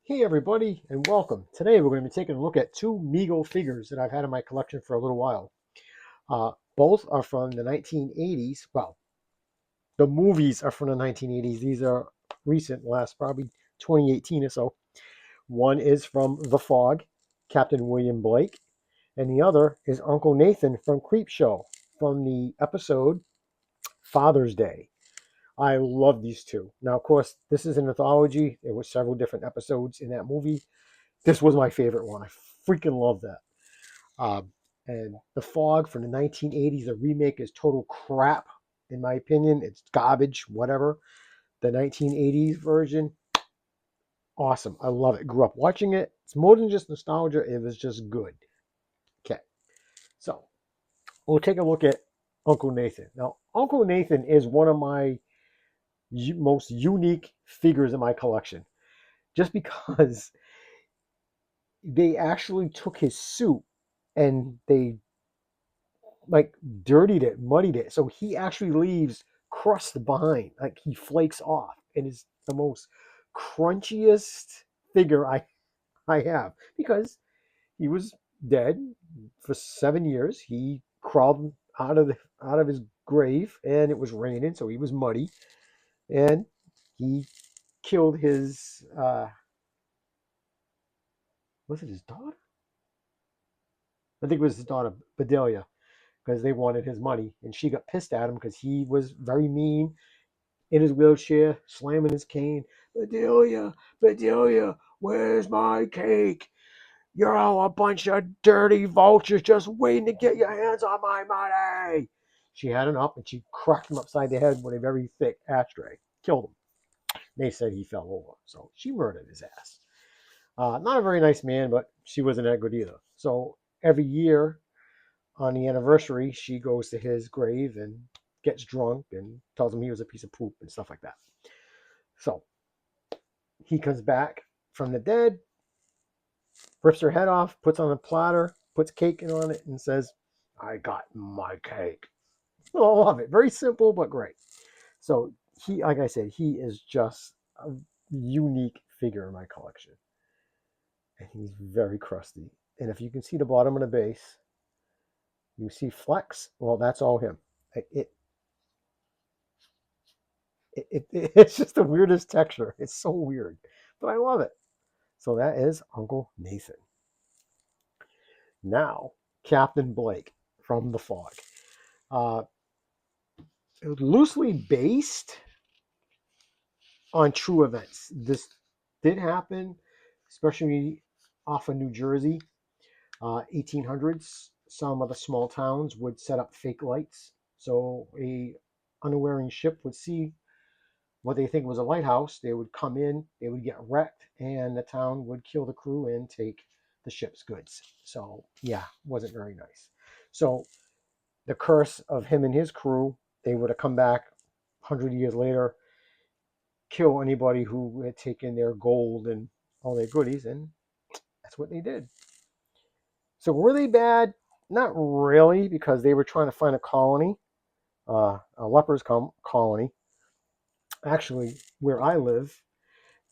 Hey everybody, and welcome. Today we're going to be taking a look at two Mego figures that I've had in my collection for a little while. Both are from the 1980s. Well, the movies are from the 1980s. These are recent, last probably 2018 or so. One is from The Fog, Captain William Blake, and the other is Uncle Nathan from Creepshow, from the episode Father's Day. I love these two. Now, of course, this is an anthology. There were several different episodes in that movie. This was my favorite one. I freaking love that. Um, and The Fog from the 1980s, the remake is total crap, in my opinion. It's garbage, whatever. The 1980s version, awesome. I love it. Grew up watching it. It's more than just nostalgia, it was just good. Okay, so we'll take a look at Uncle Nathan. Now, Uncle Nathan is one of my most unique figures in my collection just because they actually took his suit and they like dirtied it, muddied it. So he actually leaves crust behind. Like he flakes off and is the most crunchiest figure I have because he was dead for 7 years. He crawled out of his grave and it was raining, so he was muddy. And he killed his was it his daughter? I think it was his daughter, Bedelia, because they wanted his money. And she got pissed at him because he was very mean in his wheelchair, slamming his cane. Bedelia, Bedelia, where's my cake? You're all a bunch of dirty vultures just waiting to get your hands on my money. She had him up and she cracked him upside the head with a very thick ashtray. Killed him. They said he fell over. So she murdered his ass. Not a very nice man, but she wasn't that good either. So every year on the anniversary, she goes to his grave and gets drunk and tells him he was a piece of poop and stuff like that. So he comes back from the dead, rips her head off, puts on a platter, puts cake on it, and says, I got my cake. Oh, I love it. Very simple, but great. So he, like I said, he is just a unique figure in my collection. And he's very crusty. And if you can see the bottom of the base, you see flecks. Well, that's all him. It, it's just the weirdest texture. It's so weird, but I love it. So that is Uncle Nathan. Now, Captain Blake from The Fog. Uh, Loosely based on true events. This did happen, especially off of New Jersey, 1800s. Some of the small towns would set up fake lights, so a unawaring ship would see what they think was a lighthouse. They would come in, they would get wrecked, and the town would kill the crew and take the ship's goods. So, yeah, wasn't very nice. So, the curse of him and his crew, they would have come back 100 years later, kill anybody who had taken their gold and all their goodies, and that's what they did. So, were they bad? Not really, because they were trying to find a colony, a lepers colony. Actually, where I live,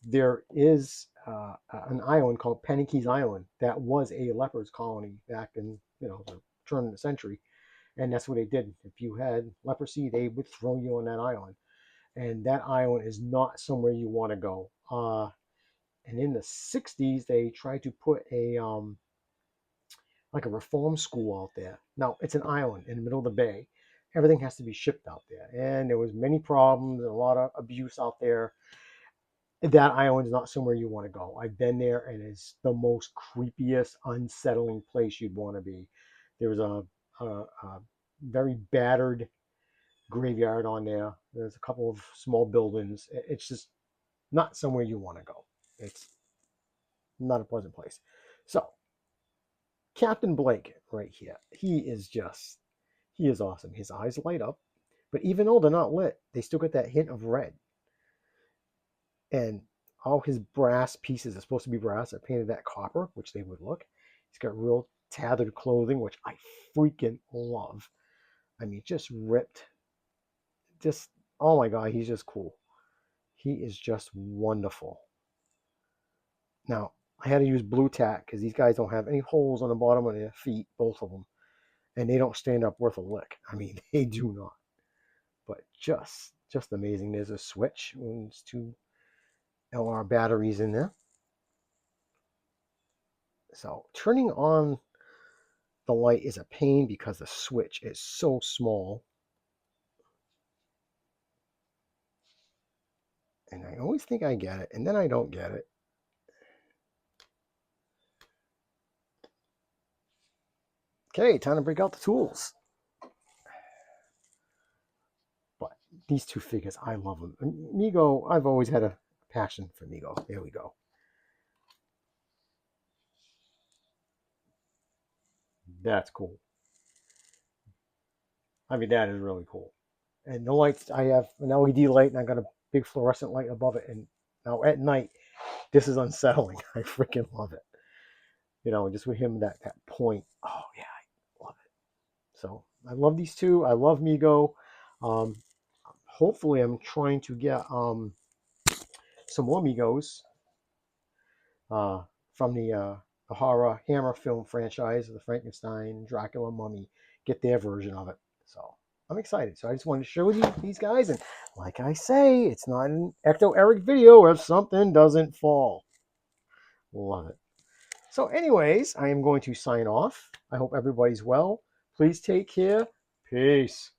there is an island called Penny Island that was a lepers colony back in the turn of the century, and that's what they did. If you had leprosy, they would throw you on that island, and that island is not somewhere you want to go. And in the '60s, they tried to put a like a reform school out there. Now it's an island in the middle of the bay. Everything has to be shipped out there, and there was many problems and a lot of abuse out there. That island is not somewhere you want to go. I've been there, and it's the most creepiest, unsettling place you'd want to be. There was a very battered graveyard on there. There's a couple of small buildings. It's just not somewhere you want to go. It's not a pleasant place. So, Captain Blake, right here, he is awesome. His eyes light up, but even though they're not lit, they still get that hint of red. And all his brass pieces are supposed to be brass are painted that copper, which they would look. He's got real tattered clothing, which I freaking love. I mean, just ripped. Just, oh my God, he's just cool. He is just wonderful. Now, I had to use blue tack because these guys don't have any holes on the bottom of their feet, both of them. And they don't stand up worth a lick. I mean, they do not. But just amazing. There's a switch. There's two LR batteries in there. So turning on the light is a pain because the switch is so small. And I always think I get it, and then I don't get it. Okay, time to break out the tools. But these two figures, I love them. Mego, I've always had a passion for Mego. There we go. That's cool. I mean, that is really cool. And the lights, I have an LED light, and I got a big fluorescent light above it. And now at night, this is unsettling. I freaking love it. You know, just with him that point. Oh yeah, I love it. So I love these two. I love Mego. Um, Hopefully, I'm trying to get some more Migos uh, from the horror Hammer film franchise, the Frankenstein, Dracula, Mummy. Get their version of it. So I'm excited. So I just wanted to share with you these guys. And like I say, it's not an Ecto Eric video if something doesn't fall. Love it. So anyways, I am going to sign off. I hope everybody's well. Please take care. Peace.